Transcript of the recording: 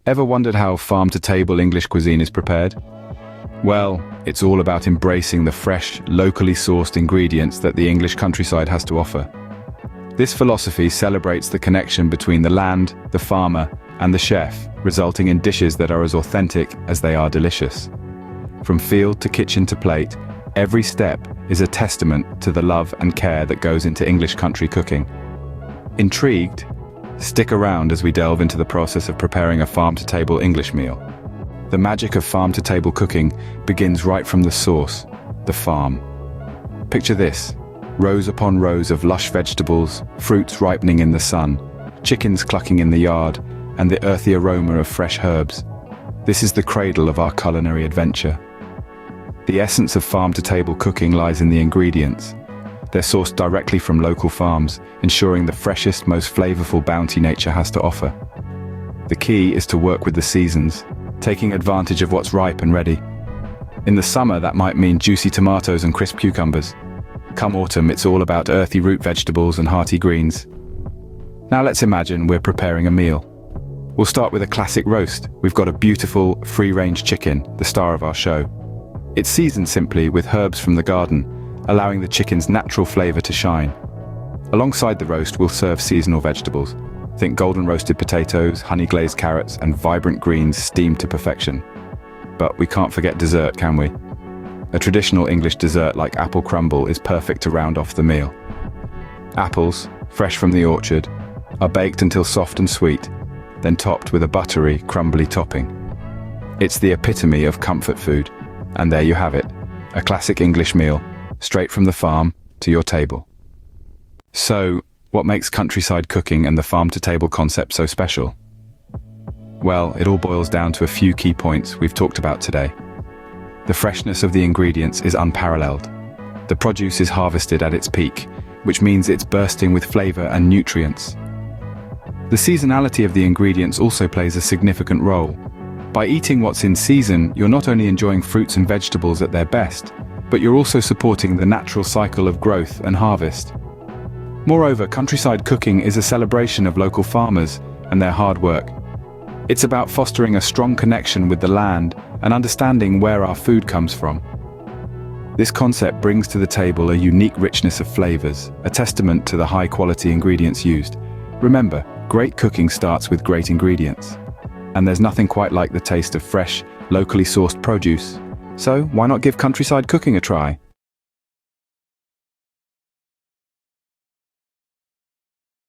Ever wondered how farm-to-table English cuisine is prepared? Well, it's all about embracing the fresh, locally sourced ingredients that the English countryside has to offer. This philosophy celebrates the connection between the land, the farmer, and the chef, resulting in dishes that are as authentic as they are delicious. From field to kitchen to plate, every step is a testament to the love and care that goes into English country cooking. Intrigued? Stick around as we delve into the process of preparing a farm-to-table English meal. The magic of farm-to-table cooking begins right from the source, the farm. Picture this: rows upon rows of lush vegetables, fruits ripening in the sun, chickens clucking in the yard, and the earthy aroma of fresh herbs. This is the cradle of our culinary adventure. The essence of farm-to-table cooking lies in the ingredients. They're sourced directly from local farms, ensuring the freshest, most flavorful bounty nature has to offer. The key is to work with the seasons, taking advantage of what's ripe and ready. In the summer, that might mean juicy tomatoes and crisp cucumbers. Come autumn, it's all about earthy root vegetables and hearty greens. Now let's imagine we're preparing a meal. We'll start with a classic roast. We've got a beautiful, free-range chicken, the star of our show. It's seasoned simply with herbs from the garden, allowing the chicken's natural flavor to shine. Alongside the roast, we'll serve seasonal vegetables. Think golden roasted potatoes, honey-glazed carrots, and vibrant greens steamed to perfection. But we can't forget dessert, can we? A traditional English dessert like apple crumble is perfect to round off the meal. Apples, fresh from the orchard, are baked until soft and sweet, then topped with a buttery, crumbly topping. It's the epitome of comfort food. And there you have it, a classic English meal, straight from the farm to your table. So, what makes countryside cooking and the farm-to-table concept so special? Well, it all boils down to a few key points we've talked about today. The freshness of the ingredients is unparalleled. The produce is harvested at its peak, which means it's bursting with flavor and nutrients. The seasonality of the ingredients also plays a significant role. By eating what's in season, you're not only enjoying fruits and vegetables at their best, but you're also supporting the natural cycle of growth and harvest. Moreover, countryside cooking is a celebration of local farmers and their hard work. It's about fostering a strong connection with the land and understanding where our food comes from. This concept brings to the table a unique richness of flavors, a testament to the high-quality ingredients used. Remember, great cooking starts with great ingredients. And there's nothing quite like the taste of fresh, locally sourced produce. So why not give countryside cooking a try?